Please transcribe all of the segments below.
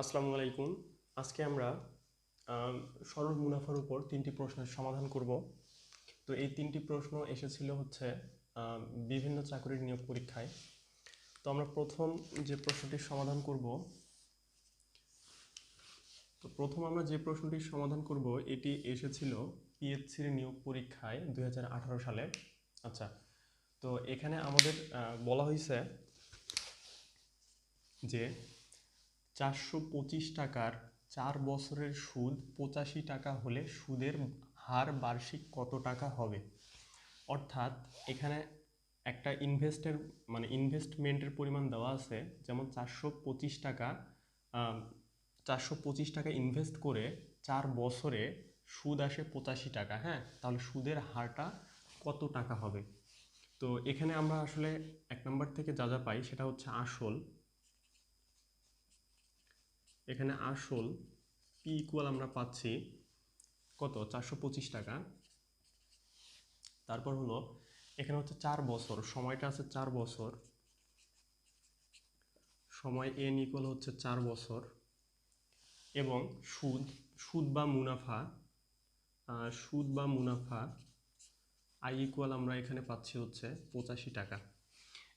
আসসালামু আলাইকুম। আজকে আমরা সরল মুনাফার উপর 3টি প্রশ্নের সমাধান করব। তো এই 3টি প্রশ্ন এসেছিল হচ্ছে আহ, বিভিন্ন চাকরির নিয়োগ পরীক্ষায়। তো আমরা প্রথম যে প্রশ্নটির সমাধান করব, আমরা যে প্রশ্নটির সমাধান করব এটি এসেছিল পিএইচসির নিয়োগ পরীক্ষায় 2018 সালে। আচ্ছা, তো এখানে আমাদের বলা হয়েছে যে 425 টাকার 4 বছরের সুদ 85 টাকা হলে সুদের হার বার্ষিক কত টাকা হবে। অর্থাৎ এখানে একটা ইনভেস্টমেন্টের পরিমাণ দেওয়া আছে, যেমন 425 টাকা 425 টাকা ইনভেস্ট করে 4 বছরে সুদ আসে 85 টাকা। হ্যাঁ, তাহলে সুদের হারটা কত টাকা হবে। তো এখানে আমরা আসলে 1 নম্বর থেকে যা যা পাই সেটা হচ্ছে আসল। এখানে আসল পি ইকুয়াল আমরা পাচ্ছি কত, 425 টাকা। তারপর হলো এখানে হচ্ছে 4 বছর, সময়টা আছে 4 বছর, সময় এন ইকুয়াল হচ্ছে 4 বছর, এবং সুদ সুদ বা মুনাফা আই ইকুয়াল আমরা এখানে পাচ্ছি হচ্ছে 85 টাকা।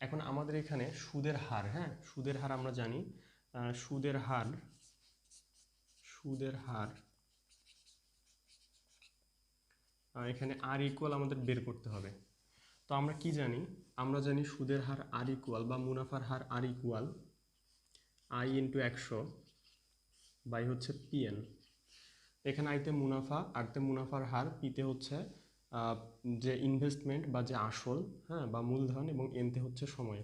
এখন আমাদের এখানে সুদের হার, হ্যাঁ সুদের হার আমরা জানি, সুদের হার এখানে আর ইকুয়াল আমাদের বের করতে হবে। তো আমরা কি জানি, আমরা জানি সুদের হার আর ইকুয়াল বা মুনাফার হার আর ইকুয়াল আই ইন্টু 100 বাই হচ্ছে পিএন। এখানে আইতে মুনাফা, আরতে মুনাফার হার, পিতে হচ্ছে যে ইনভেস্টমেন্ট বা যে আসল, হ্যাঁ বা মূলধন, এবং এনতে হচ্ছে সময়।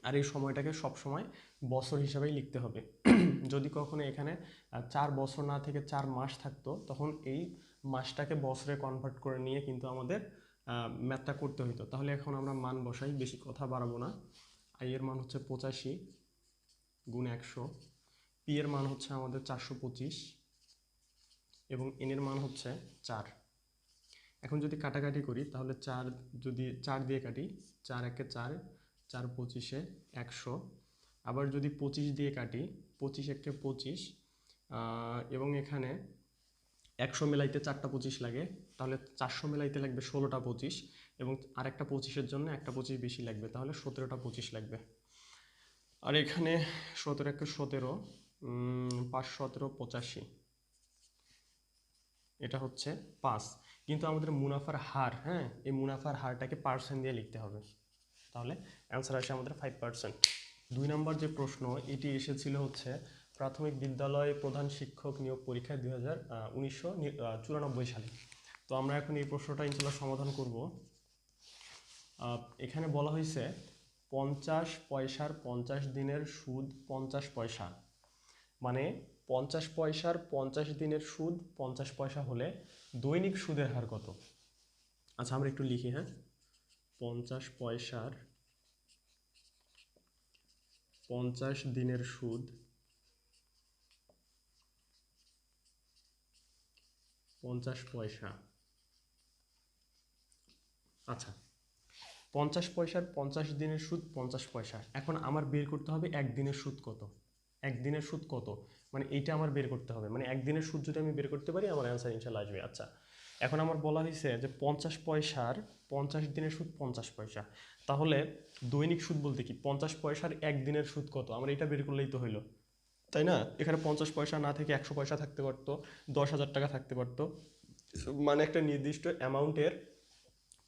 আর এই সময়টাকে সবসময় বছর হিসাবেই লিখতে হবে। যদি কখনো এখানে 4 বছর না থেকে 4 মাস থাকতো, তখন এই মাসটাকে বছরে কনভার্ট করে নিয়ে কিন্তু আমাদের ম্যাথটা করতে হতো। তাহলে এখন আমরা মান বসাই, বেশি কথা বাড়াবো না। আই এর মান হচ্ছে 85 গুণ 100, পি এর মান হচ্ছে আমাদের 425, এবং এন এর মান হচ্ছে 4। এখন যদি কাটাকাটি করি তাহলে যদি 4 দিয়ে কাটি, 4 একে 4, 4 পঁচিশে 100। আবার যদি 25 দিয়ে কাটি, 25 একে 25, এবং এখানে 100 মেলাইতে 4টা 25 লাগে, তাহলে 400 মেলাইতে লাগবে 16টা 25, এবং আরেকটা 25-এর জন্য একটা 25 বেশি লাগবে, তাহলে 17টা 25 লাগবে। আর এখানে 17 একে 17, 5 17 85, এটা হচ্ছে 5। কিন্তু আমাদের মুনাফার হার, হ্যাঁ এই মুনাফার হারটাকে পার্সেন্ট দিয়ে লিখতে হবে, তাহলে অ্যান্সার আসে আমাদের 5%। 2 নম্বর যে প্রশ্ন এটি এসেছিল হচ্ছে প্রাথমিক বিদ্যালয় প্রধান শিক্ষক নিয়োগ পরীক্ষায় 1994 সালে। তো আমরা এখন এই প্রশ্নটা ইনশাল্লাহ সমাধান করব। এখানে বলা হয়েছে 50 পয়সার 50 দিনের সুদ 50 পয়সা, মানে 50 পয়সার 50 দিনের সুদ 50 পয়সা হলে দৈনিক সুদের হার কত। আচ্ছা আমরা একটু লিখি, হ্যাঁ 50 পয়সার 50 দিনের সুদ 50 পয়সা। আচ্ছা, 50 পয়সার 50 দিনের সুদ 50 পয়সা। এখন আমার বের করতে হবে একদিনের সুদ কত। একদিনের সুদ কত মানে এইটা আমার বের করতে হবে, মানে একদিনের সুদ যদি আমি বের করতে পারি আমার অ্যান্সার ইনশাল্লাহ আসবে। আচ্ছা, এখন আমার বলা হয়েছে যে 50 পয়সার 50 দিনের সুদ 50 পয়সা, তাহলে দৈনিক সুদ বলতে কি 50 পয়সার একদিনের সুদ কত, আমরা এটা বের করলেই তো হইলো, তাই না। এখানে 50 পয়সা না থেকে 100 পয়সা থাকতে পারতো, 10,000 টাকা থাকতে পারতো, মানে একটা নির্দিষ্ট অ্যামাউন্টের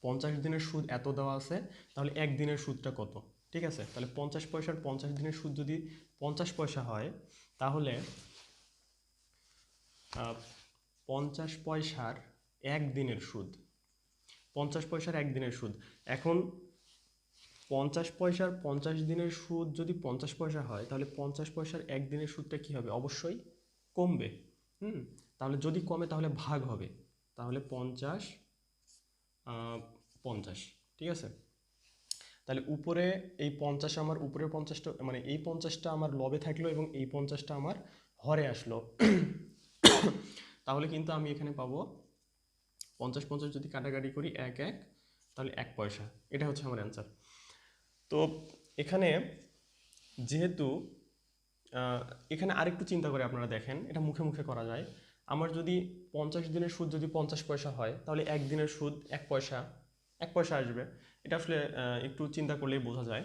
50 দিনের সুদ এত দেওয়া আছে, তাহলে একদিনের সুদটা কত। ঠিক আছে, তাহলে 50 পয়সার 50 দিনের সুদ যদি 50 পয়সা হয়, তাহলে 50 পয়সার একদিনের সুদ, 50 পয়সার একদিনের সুদ। এখন 50 পয়সার 50 দিনের সুদ যদি 50 পয়সা হয়, তাহলে 50 পয়সার একদিনের সুদটা কি হবে, অবশ্যই কমবে। তাহলে যদি কমে তাহলে ভাগ হবে, তাহলে 50 50, ঠিক আছে। তাহলে উপরে এই 50 আমার উপরের 50টা, মানে এই 50টা আমার লবে থাকলো এবং এই 50টা আমার হরে আসলো। তাহলে কিন্তু আমি এখানে পাবো 50 50 যদি কাটাকাটি করি 1 1, তাহলে 1 পয়সা। এটা হচ্ছে আমার অ্যান্সার। তো এখানে যেহেতু এখানে আরেকটু চিন্তা করে আপনারা দেখেন, এটা মুখে মুখে করা যায়। আমার যদি 50 দিনের সুদ যদি 50 পয়সা হয়, তাহলে একদিনের সুদ 1 পয়সা আসবে। এটা আসলে একটু চিন্তা করলেই বোঝা যায়।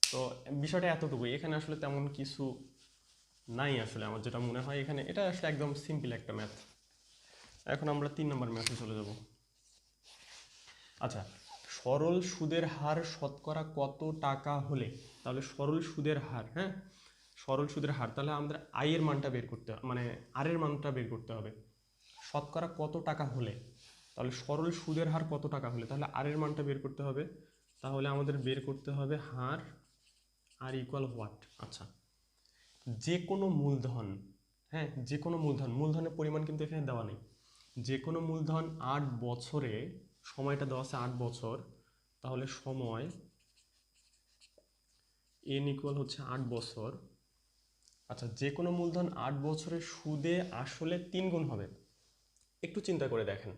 তো বিষয়টা এতটুকুই, এখানে আসলে তেমন কিছু নাই আসলে আমার যেটা মনে হয় এখানে। এটা আসলে একদম সিম্পল একটা ম্যাথ। এখন আমরা 3 নম্বর ম্যাথে চলে যাব। আচ্ছা, সরল সুদের হার শতকরা কত টাকা হলে, তাহলে সরল সুদের হার, হ্যাঁ সরল সুদের হার, তাহলে আমাদের আয়ের মানটা বের করতে হবে, মানে আর এর মানটা বের করতে হবে। শতকরা কত টাকা হলে, তাহলে সরল সুদের হার কত টাকা হলে, তাহলে আর এর মানটা বের করতে হবে। তাহলে আমাদের বের করতে হবে হার আর ইকুয়াল হোয়াট। আচ্ছা, যে কোনো মূলধন, হ্যাঁ যে কোনো মূলধন, মূলধনের পরিমাণ কিন্তু এখানে দেওয়া নেই। যে কোনো মূলধন 8 বছরে, সময়টা দেওয়া আছে 8 বছর, তাহলে সময় এন ইকুয়াল হচ্ছে 8 বছর। আচ্ছা, যে কোনো মূলধন 8 বছরের সুদে আসলে 3 গুণ হবে। একটু চিন্তা করে দেখেন,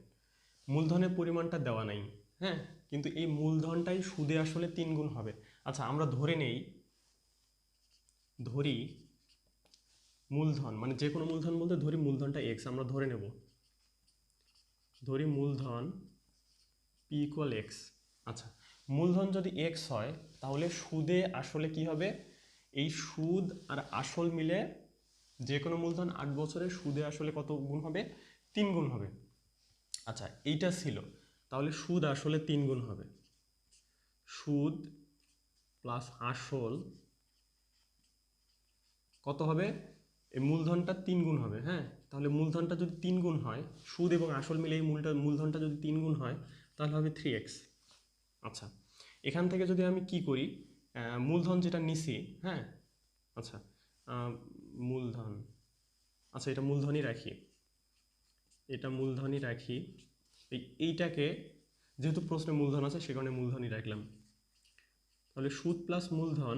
মূলধনের পরিমাণটা দেওয়া নাই, হ্যাঁ কিন্তু এই মূলধনটাই সুদে আসলে 3 গুণ হবে। আচ্ছা, আমরা ধরি মূলধন, মানে যে কোনো মূলধন বলতে ধরি মূলধনটা এক্স, আমরা ধরে নেব, ধরি মূলধন পি ইকুয়াল এক্স। আচ্ছা, মূলধন যদি এক্স হয়, তাহলে সুদে আসলে কি হবে, এই সুদ আর আসল মিলে যে কোনো মূলধন 8 বছরে সুদে আসলে কত গুণ হবে, 3 গুণ হবে। আচ্ছা, এইটা ছিল, তাহলে সুদ আসলে 3 গুণ হবে। সুদ প্লাস আসল কত হবে, এই মূলধনটা 3 গুণ হবে, হ্যাঁ তাহলে মূলধনটা যদি 3 গুণ হয়, সুদ এবং আসল মিলে এই মূলধনটা যদি 3 গুণ হয়, তাহলে হবে 3x। আচ্ছা, এখান থেকে যদি আমি কি করি, মূলধন যেটা নিছি, হ্যাঁ আচ্ছা মূলধন, আচ্ছা এটা মূলধনই রাখি, এটা মূলধনই রাখি। এইটাকে যেহেতু প্রশ্নে মূলধন আছে সে কারণে মূলধনই রাখলাম। তাহলে সুদ প্লাস মূলধন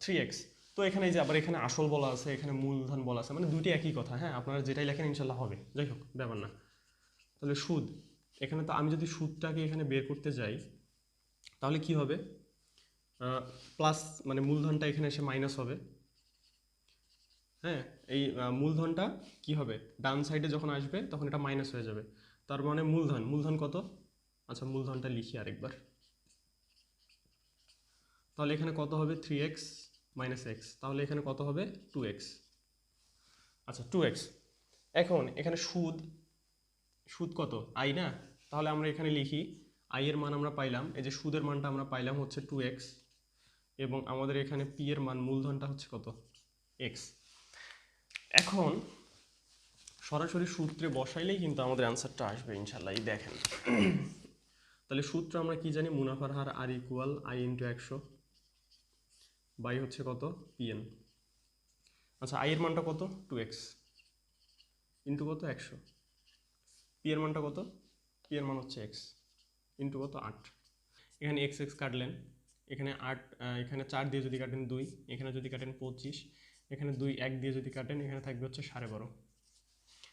3x। তো এখানে এই যে আবার এখানে আসল বলা আছে, এখানে মূলধন বলা আছে, মানে দুইটি একই কথা, হ্যাঁ আপনারা যেটাই লেখেন ইনশাল্লাহ হবে, যাই হোক ব্যাপার না। তাহলে সুদ, এখানে তো আমি যদি সুদটাকে এখানে বের করতে যাই, তাহলে কি হবে, প্লাস মানে মূলধনটা এখানে এসে মাইনাস হবে, হ্যাঁ এই মূলধনটা কি হবে, ডান সাইডে যখন আসবে তখন এটা মাইনাস হয়ে যাবে। তার মানে মূলধন কত, আচ্ছা মূলধনটা লিখি আরেকবার, তাহলে এখানে কত হবে 3x মাইনাস এক্স, তাহলে এখানে কত হবে 2x। আচ্ছা 2x। এখন এখানে সুদ কত, আই না, তাহলে আমরা এখানে লিখি আই এর মান আমরা পাইলাম, এই যে সুদের মানটা আমরা পাইলাম হচ্ছে 2x, এবং আমাদের এখানে পি এর মান মূলধনটা হচ্ছে কত x। এখন সরাসরি সূত্রে বসাইলেই কিন্তু আমাদের অ্যান্সারটা আসবে ইনশাল্লাহ। এই দেখেন, তাহলে সূত্র আমরা কি জানি, মুনাফার হার আর ইকুয়াল আই ইন্টু 100 বাই হচ্ছে কত পিএন। আচ্ছা, আই এর মানটা কত 2x ইন্টু কত 100, পি এর মানটা কত, পি এর মান হচ্ছে x ইন্টু কত 8। এখানে x কাটলেন, এখানে 8, এখানে 4 দিয়ে যদি কাটেন 2, এখানে যদি কাটেন 25, এখানে 2 1 দিয়ে যদি কাটেন এখানে থাকবে হচ্ছে 12.5।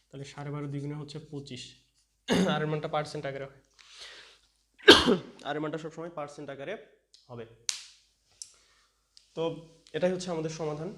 তাহলে 12.5 দ্বিগুণে হচ্ছে 25। আর এর মানটা পার্সেন্ট আকারে হয়, আর এর মানটা সবসময় পার্সেন্ট আকারে হবে। তো এটাই হচ্ছে আমাদের সমাধান।